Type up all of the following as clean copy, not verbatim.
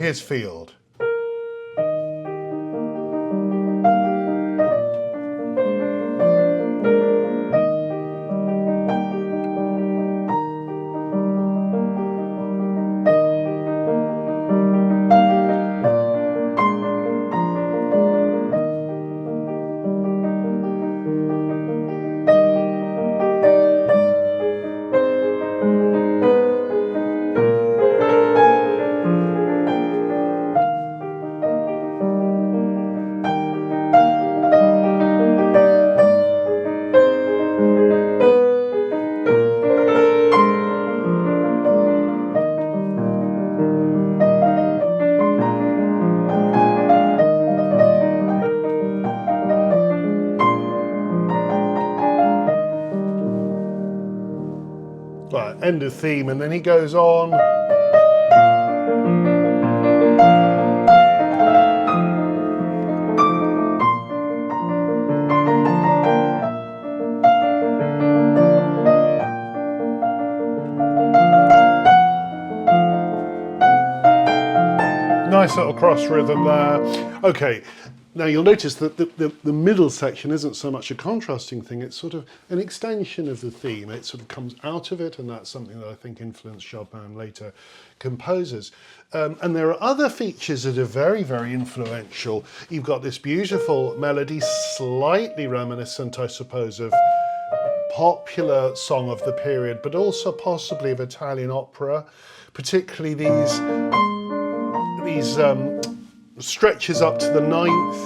Here's field. Right, end of theme, and then he goes on. Nice little cross rhythm there. Okay, now you'll notice that the middle section isn't so much a contrasting thing, it's sort of an extension of the theme. It sort of comes out of it, and that's something that I think influenced Chopin later composers. And there are other features that are very, very influential. You've got this beautiful melody, slightly reminiscent, I suppose, of popular song of the period, but also possibly of Italian opera, particularly these stretches up to the ninth.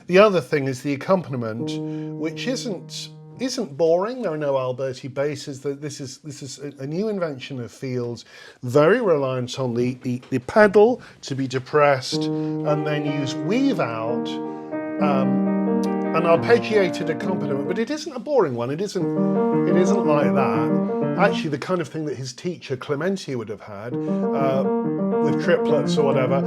The other thing is the accompaniment, which isn't boring. There are no Alberti basses. This is a new invention of Field's, very reliant on the pedal to be depressed, and then weave out an arpeggiated accompaniment, but it isn't a boring one. It isn't like that. Actually, the kind of thing that his teacher Clementi would have had with triplets or whatever.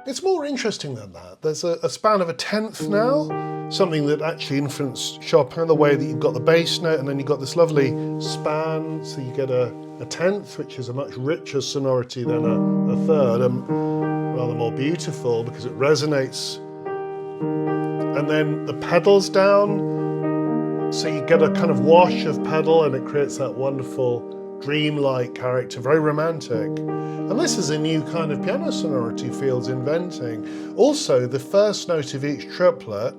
It's more interesting than that. There's a span of a tenth now, something that actually influenced Chopin, the way that you've got the bass note and then you've got this lovely span, so you get a tenth, which is a much richer sonority than a third, and rather more beautiful because it resonates. And then the pedal's down, so you get a kind of wash of pedal and it creates that wonderful dreamlike character, very romantic. And this is a new kind of piano sonority Field's inventing. Also, the first note of each triplet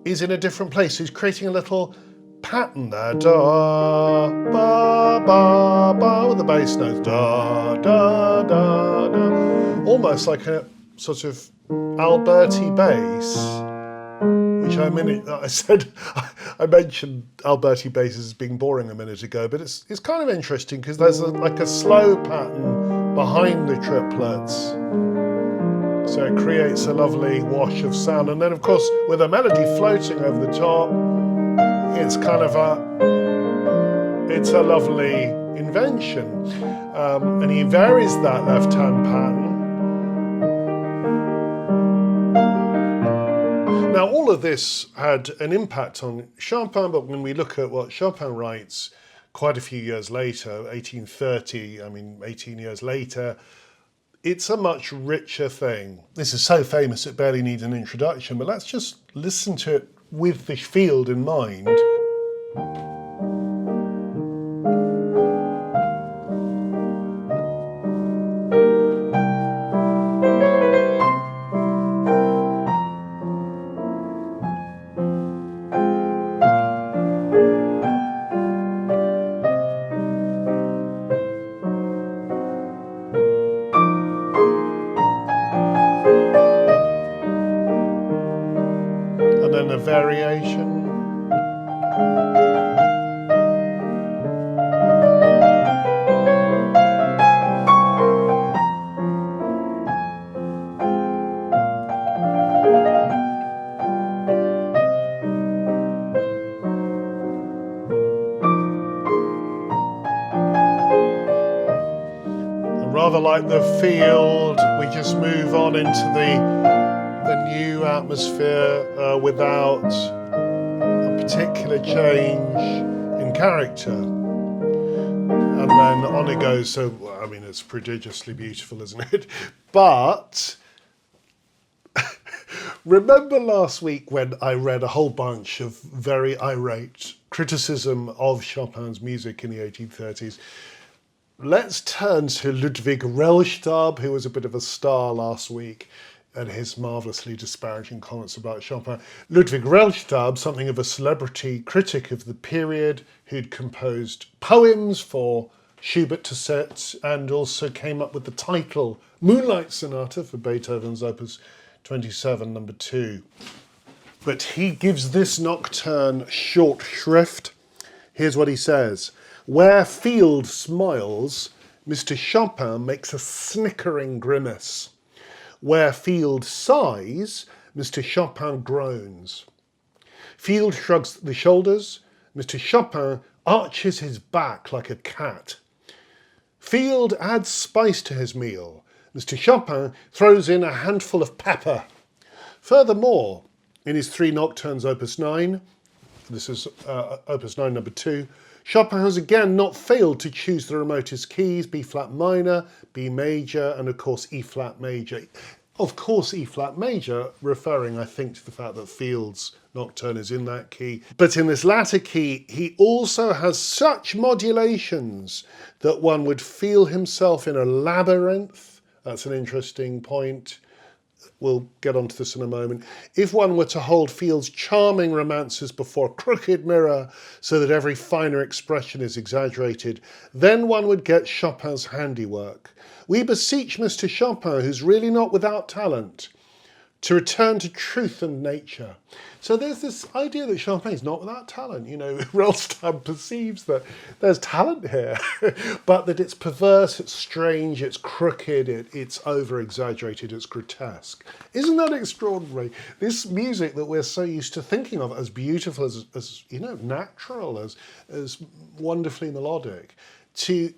is in a different place. He's creating a little pattern there. Da, ba, ba, ba, with the bass notes. Da, da, da, da. Almost like a sort of Alberti bass, which I mentioned Alberti basses as being boring a minute ago, but it's kind of interesting because there's like a slow pattern behind the triplets, so it creates a lovely wash of sound. And then of course with a melody floating over the top, it's kind of a lovely invention, and he varies that left hand pattern. Now, all of this had an impact on Chopin, but when we look at what Chopin writes quite a few years later, 1830, 18 years later, it's a much richer thing. This is so famous it barely needs an introduction, but let's just listen to it with the Field in mind. And then a variation. And rather like the Field, we just move on into the new atmosphere without a particular change in character. And then on it goes. So, I mean, it's prodigiously beautiful, isn't it? But remember last week when I read a whole bunch of very irate criticism of Chopin's music in the 1830s? Let's turn to Ludwig Rellstab, who was a bit of a star last week, and his marvellously disparaging comments about Chopin. Ludwig Rellstab, something of a celebrity critic of the period, who'd composed poems for Schubert to set and also came up with the title Moonlight Sonata for Beethoven's Opus 27, number 2. But he gives this nocturne short shrift. Here's what he says. Where Field smiles, Mr. Chopin makes a snickering grimace. Where Field sighs, Mr. Chopin groans. Field shrugs the shoulders, Mr. Chopin arches his back like a cat. Field adds spice to his meal, Mr. Chopin throws in a handful of pepper. Furthermore, in his 3 nocturnes opus 9, this is opus 9 number 2, Chopin has again not failed to choose the remotest keys, B flat minor, B major, and of course E flat major. Of course E flat major, referring I think to the fact that Field's nocturne is in that key. But in this latter key, he also has such modulations that one would feel himself in a labyrinth. That's an interesting point. We'll get onto this in a moment. If one were to hold Field's charming romances before a crooked mirror so that every finer expression is exaggerated, then one would get Chopin's handiwork. We beseech Mr. Chopin, who's really not without talent, to return to truth and nature. So there's this idea that Chopin is not without talent. You know, Rellstab perceives that there's talent here, but that it's perverse, it's strange, it's crooked, it's over-exaggerated, it's grotesque. Isn't that extraordinary? This music that we're so used to thinking of as beautiful, as you know, natural, as wonderfully melodic, to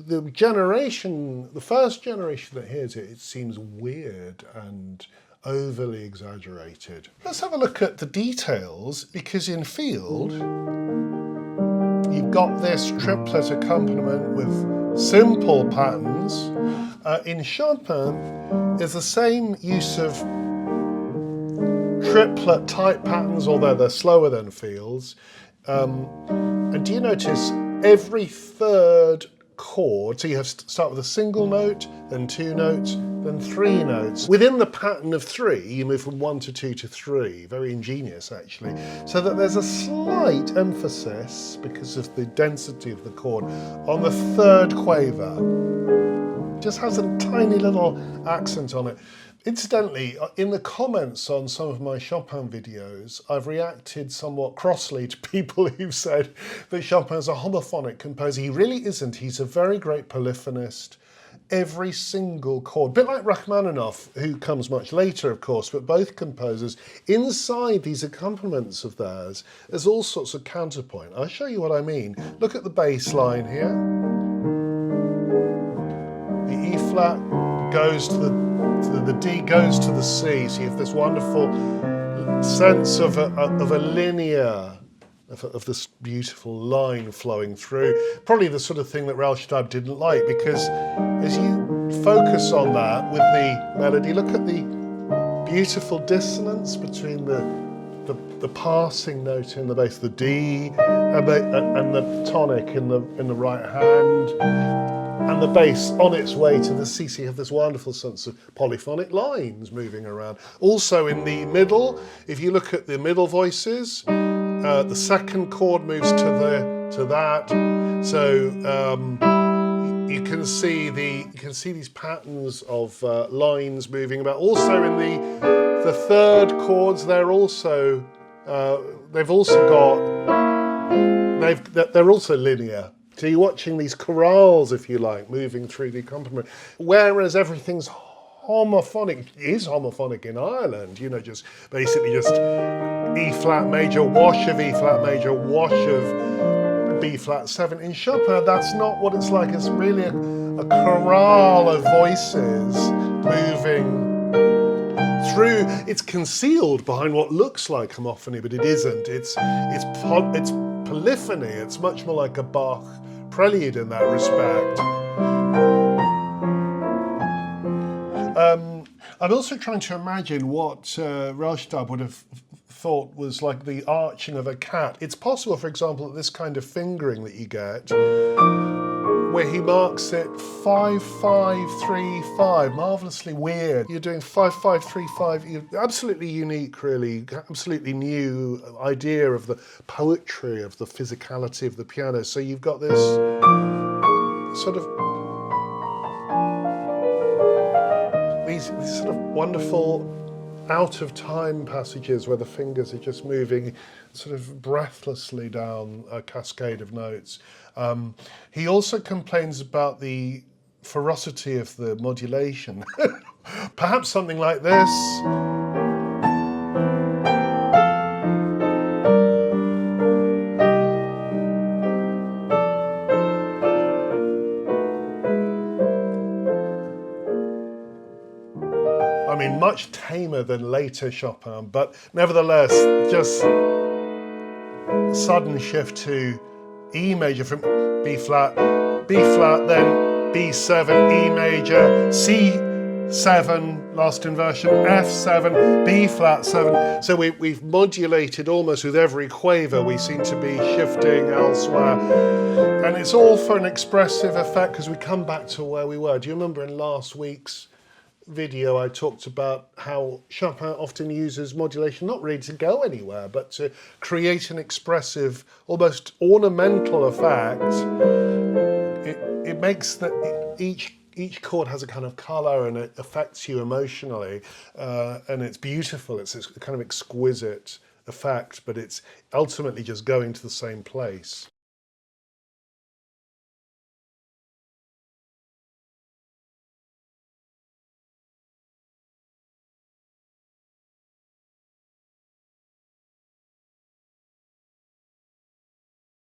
the generation, the first generation that hears it, it seems weird and overly exaggerated. Let's have a look at the details, because in Field, you've got this triplet accompaniment with simple patterns. In Chopin, there's the same use of triplet type patterns, although they're slower than Field's. And do you notice every third chord, so you have to start with a single note, then 2 notes, then 3 notes. Within the pattern of 3, you move from 1 to 2 to 3. Very ingenious, actually. So that there's a slight emphasis, because of the density of the chord, on the third quaver. It just has a tiny little accent on it. Incidentally, in the comments on some of my Chopin videos, I've reacted somewhat crossly to people who've said that Chopin's a homophonic composer. He really isn't. He's a very great polyphonist. Every single chord, a bit like Rachmaninoff, who comes much later, of course, but both composers, inside these accompaniments of theirs, there's all sorts of counterpoint. I'll show you what I mean. Look at the bass line here. The E flat goes to the D goes to the C, so you have this wonderful sense of a linear, of this beautiful line flowing through. Probably the sort of thing that Rellstab didn't like, because as you focus on that with the melody, look at the beautiful dissonance between the passing note in the bass, the D, and the tonic in the right hand. And the bass on its way to the C. So you have this wonderful sense of polyphonic lines moving around. Also in the middle, if you look at the middle voices, the second chord moves to that. So you can see these patterns of lines moving about. Also in the third chords, they're also linear. So you're watching these chorales, if you like, moving through the accompaniment. Whereas everything's homophonic, is homophonic in Ireland, you know, just basically just E flat major, wash of E flat major, wash of B flat 7. In Chopin, that's not what it's like. It's really a chorale of voices moving it's concealed behind what looks like homophony, but it isn't. It's polyphony. It's much more like a Bach prelude in that respect. I'm also trying to imagine what Rellstab would have thought was like the arching of a cat. It's possible, for example, that this kind of fingering that you get, where he marks it 5-5-3-5, marvellously weird. You're doing 5-5-3-5, absolutely unique, really, absolutely new idea of the poetry, of the physicality of the piano. So you've got this sort of these sort of wonderful out of time passages where the fingers are just moving sort of breathlessly down a cascade of notes. He also complains about the ferocity of the modulation. Perhaps something like this. I mean, much tamer than later Chopin, but nevertheless, just sudden shift to E major from B flat, then B7, E major, C7, last inversion, F7, B flat 7. So we've modulated almost with every quaver. We seem to be shifting elsewhere. And it's all for an expressive effect because we come back to where we were. Do you remember in last week's video I talked about how Chopin often uses modulation not really to go anywhere but to create an expressive, almost ornamental effect. It makes that each chord has a kind of colour and it affects you emotionally, and it's beautiful. It's a kind of exquisite effect, but it's ultimately just going to the same place.